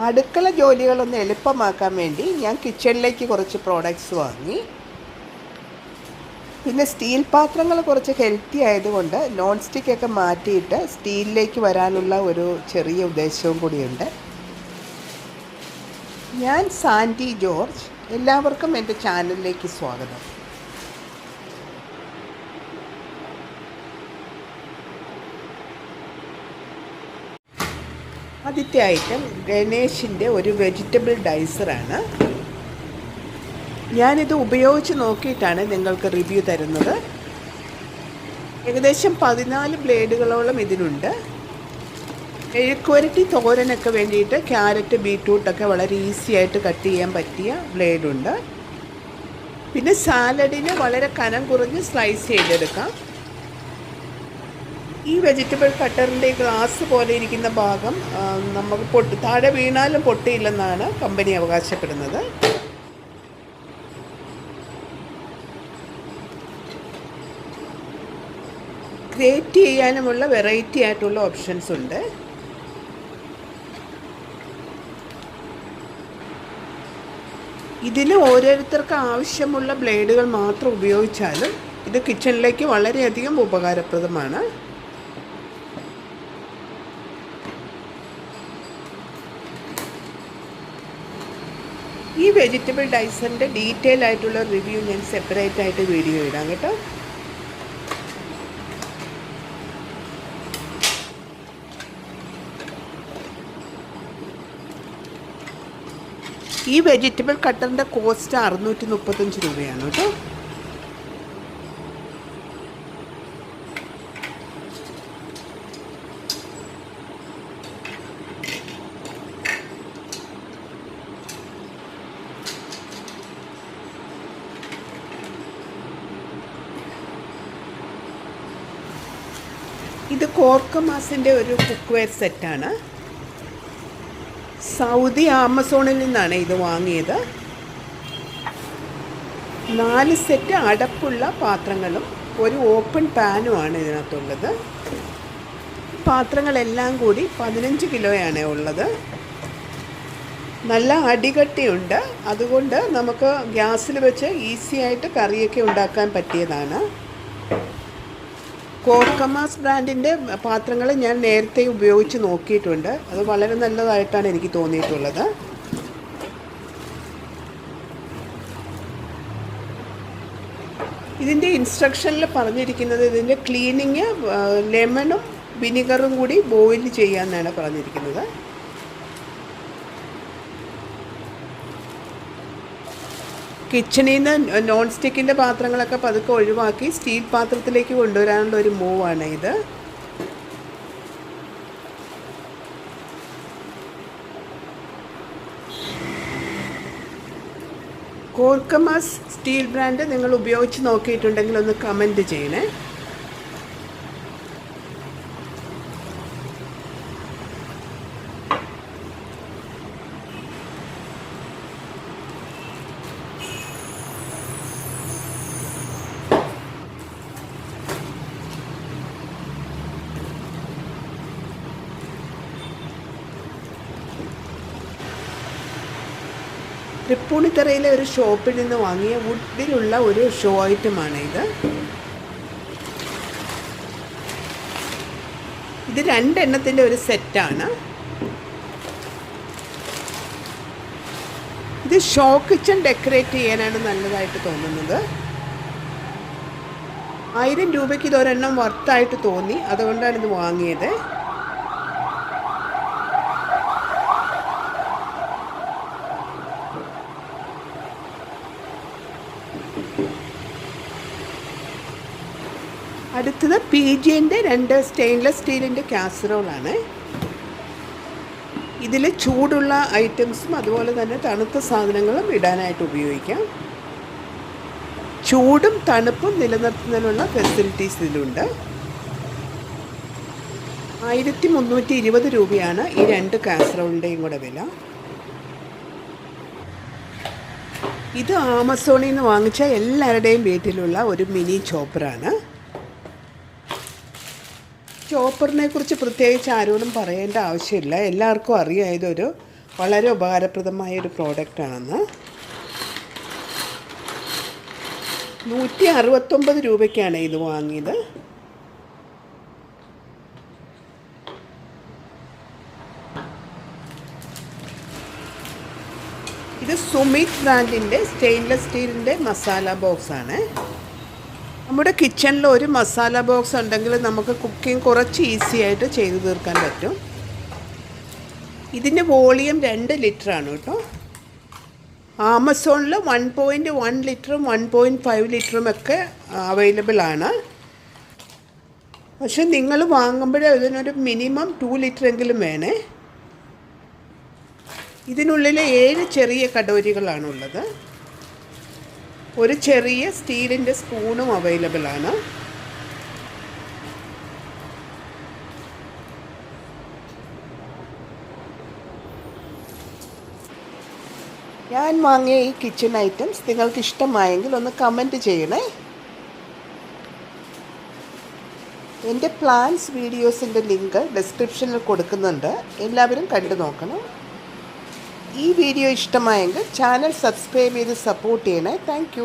അടുക്കള ജോലികളൊന്ന് എളുപ്പമാക്കാൻ വേണ്ടി ഞാൻ കിച്ചണിലേക്ക് കുറച്ച് പ്രോഡക്റ്റ്സ് വാങ്ങി. പിന്നെ സ്റ്റീൽ പാത്രങ്ങൾ കുറച്ച് ഹെൽത്തി ആയതുകൊണ്ട് നോൺ സ്റ്റിക്കൊക്കെ മാറ്റിയിട്ട് സ്റ്റീലിലേക്ക് വരാനുള്ള ഒരു ചെറിയ ഉദ്ദേശവും കൂടിയുണ്ട്. ഞാൻ സാൻഡി ജോർജ്. എല്ലാവർക്കും എൻ്റെ ചാനലിലേക്ക് സ്വാഗതം. ആദ്യത്തെ ഐറ്റം ഗണേഷിൻ്റെ ഒരു വെജിറ്റബിൾ ഡൈസറാണ്. ഞാനിത് ഉപയോഗിച്ച് നോക്കിയിട്ടാണ് നിങ്ങൾക്ക് റിവ്യൂ തരുന്നത്. ഏകദേശം 14 ബ്ലേഡുകളോളം ഇതിനുണ്ട്. മെഴുക്കുവരട്ടി തോരനൊക്കെ വേണ്ടിയിട്ട് ക്യാരറ്റ് ബീറ്റ്റൂട്ടൊക്കെ വളരെ ഈസി ആയിട്ട് കട്ട് ചെയ്യാൻ പറ്റിയ ബ്ലേഡുണ്ട്. പിന്നെ സാലഡിന് വളരെ കനം കുറഞ്ഞ് സ്ലൈസ് ചെയ്തെടുക്കാം. ഈ വെജിറ്റബിൾ കട്ടറിൻ്റെ ഗ്ലാസ് പോലെ ഇരിക്കുന്ന ഭാഗം നമുക്ക് താഴെ വീണാലും പൊട്ടിയില്ലെന്നാണ് കമ്പനി അവകാശപ്പെടുന്നത്. ഗ്രേറ്റ് ചെയ്യാനുമുള്ള വെറൈറ്റി ആയിട്ടുള്ള ഓപ്ഷൻസ് ഉണ്ട്. ഇതിൽ ഓരോരുത്തർക്ക് ആവശ്യമുള്ള ബ്ലേഡുകൾ മാത്രം ഉപയോഗിച്ചാലും ഇത് കിച്ചണിലേക്ക് വളരെയധികം ഉപകാരപ്രദമാണ്. ഈ വെജിറ്റബിൾ ഡൈസറിൻ്റെ ഡീറ്റെയിൽ ആയിട്ടുള്ള റിവ്യൂ ഞാൻ സെപ്പറേറ്റ് ആയിട്ട് വീഡിയോ ഇടാം കേട്ടോ. ഈ വെജിറ്റബിൾ കട്ടറിൻ്റെ കോസ്റ്റ് 635 രൂപയാണ് കേട്ടോ. ഇത് കോർക്കമാസിൻ്റെ ഒരു കുക്ക്വെയർ സെറ്റാണ്. സൗദി ആമസോണിൽ നിന്നാണ് ഇത് വാങ്ങിയത്. 4 സെറ്റ് അടപ്പുള്ള പാത്രങ്ങളും ഒരു ഓപ്പൺ പാനുമാണ് ഇതിനകത്തുള്ളത്. പാത്രങ്ങളെല്ലാം കൂടി 15 കിലോയാണ് ഉള്ളത്. നല്ല അടികട്ടിയുണ്ട്. അതുകൊണ്ട് നമുക്ക് ഗ്യാസിൽ വെച്ച് ഈസി ആയിട്ട് കറിയൊക്കെ ഉണ്ടാക്കാൻ പറ്റിയതാണ്. കോർക്കമാസ് ബ്രാൻഡിൻ്റെ പാത്രങ്ങൾ ഞാൻ നേരത്തെ ഉപയോഗിച്ച് നോക്കിയിട്ടുണ്ട്. അത് വളരെ നല്ലതായിട്ടാണ് എനിക്ക് തോന്നിയിട്ടുള്ളത്. ഇതിൻ്റെ ഇൻസ്ട്രക്ഷനിൽ പറഞ്ഞിരിക്കുന്നത് ഇതിൻ്റെ ക്ലീനിങ് ലെമണും വിനിഗറും കൂടി ബോയിൽ ചെയ്യാമെന്നാണ് പറഞ്ഞിരിക്കുന്നത്. കിച്ചണിൽ നിന്ന് നോൺ സ്റ്റിക്കിൻ്റെ പാത്രങ്ങളൊക്കെ പതുക്കെ ഒഴിവാക്കി സ്റ്റീൽ പാത്രത്തിലേക്ക് കൊണ്ടുവരാനുള്ള ഒരു മൂവാണ് ഇത്. കോർക്കമാസ് സ്റ്റീൽ ബ്രാൻഡ് നിങ്ങൾ ഉപയോഗിച്ച് നോക്കിയിട്ടുണ്ടെങ്കിൽ ഒന്ന് കമൻറ്റ് ചെയ്യണേ. തൃപ്പൂണിത്തറയിലെ ഒരു ഷോപ്പിൽ നിന്ന് വാങ്ങിയ വുഡിലുള്ള ഒരു ഷോ ഐറ്റമാണ് ഇത്. ഇത് 2 എണ്ണത്തിൻ്റെ ഒരു സെറ്റാണ്. ഇത് ഷോ കിച്ചൺ ഡെക്കറേറ്റ് ചെയ്യാനാണ് നല്ലതായിട്ട് തോന്നുന്നത്. 1000 രൂപയ്ക്ക് ഇതൊരെണ്ണം വർത്തായിട്ട് തോന്നി. അതുകൊണ്ടാണ് ഇത് വാങ്ങിയത്. അടുത്തത് PGൻ്റെ 2 സ്റ്റെയിൻലെസ് സ്റ്റീലിൻ്റെ കാസറോളാണ്. ഇതിൽ ചൂടുള്ള ഐറ്റംസും അതുപോലെ തന്നെ തണുത്ത സാധനങ്ങളും ഇടാനായിട്ട് ഉപയോഗിക്കാം. ചൂടും തണുപ്പും നിലനിർത്തുന്നതിനുള്ള ഫെസിലിറ്റീസ് ഇതിലുണ്ട്. 1320 രൂപയാണ് ഈ 2 കാസറോളിൻ്റെയും കൂടെ വില. ഇത് ആമസോണിൽ നിന്ന് വാങ്ങിച്ച എല്ലാവരുടെയും വീട്ടിലുള്ള ഒരു മിനി ചോപ്പറാണ്. ചോപ്പറിനെ കുറിച്ച് പ്രത്യേകിച്ച് ആരോടും പറയേണ്ട ആവശ്യമില്ല. എല്ലാവർക്കും അറിയാം ഇതൊരു വളരെ ഉപകാരപ്രദമായ ഒരു പ്രോഡക്റ്റാണെന്ന്. 169 രൂപയ്ക്കാണ് ഇത് വാങ്ങിയത്. ഇത് സുമിത് ബ്രാൻഡിൻ്റെ സ്റ്റെയിൻലെസ് സ്റ്റീലിൻ്റെ മസാല ബോക്സാണ്. നമ്മുടെ കിച്ചണിൽ ഒരു മസാല ബോക്സ് ഉണ്ടെങ്കിൽ നമുക്ക് കുക്കിംഗ് കുറച്ച് ഈസി ആയിട്ട് ചെയ്തു തീർക്കാൻ പറ്റും. ഇതിൻ്റെ വോളിയം 2 ലിറ്ററാണ് കേട്ടോ. ആമസോണിൽ 1.1 ലിറ്ററും 1.5 ലിറ്ററും ഒക്കെ അവൈലബിൾ ആണ്. പക്ഷെ നിങ്ങൾ വാങ്ങുമ്പോഴേ ഇതിനൊരു മിനിമം 2 ലിറ്റർ എങ്കിലും വേണേ. ഇതിനുള്ളിൽ 7 ചെറിയ കടോരികളാണുള്ളത്. ഒരു ചെറിയ സ്റ്റീലിൻ്റെ സ്പൂണും അവൈലബിൾ ആണ്. ഞാൻ വാങ്ങിയ ഈ കിച്ചൺ ഐറ്റംസ് നിങ്ങൾക്ക് ഇഷ്ടമായെങ്കിൽ ഒന്ന് കമൻറ്റ് ചെയ്യണേ. എൻ്റെ പ്ലാൻസ് വീഡിയോസിൻ്റെ ലിങ്ക് ഡിസ്ക്രിപ്ഷനിൽ കൊടുക്കുന്നുണ്ട്, എല്ലാവരും കണ്ടു നോക്കണം. ഈ വീഡിയോ ഇഷ്ടമായെങ്കിൽ ചാനൽ സബ്സ്ക്രൈബ് ചെയ്ത് സപ്പോർട്ട് ചെയ്യണേ. താങ്ക്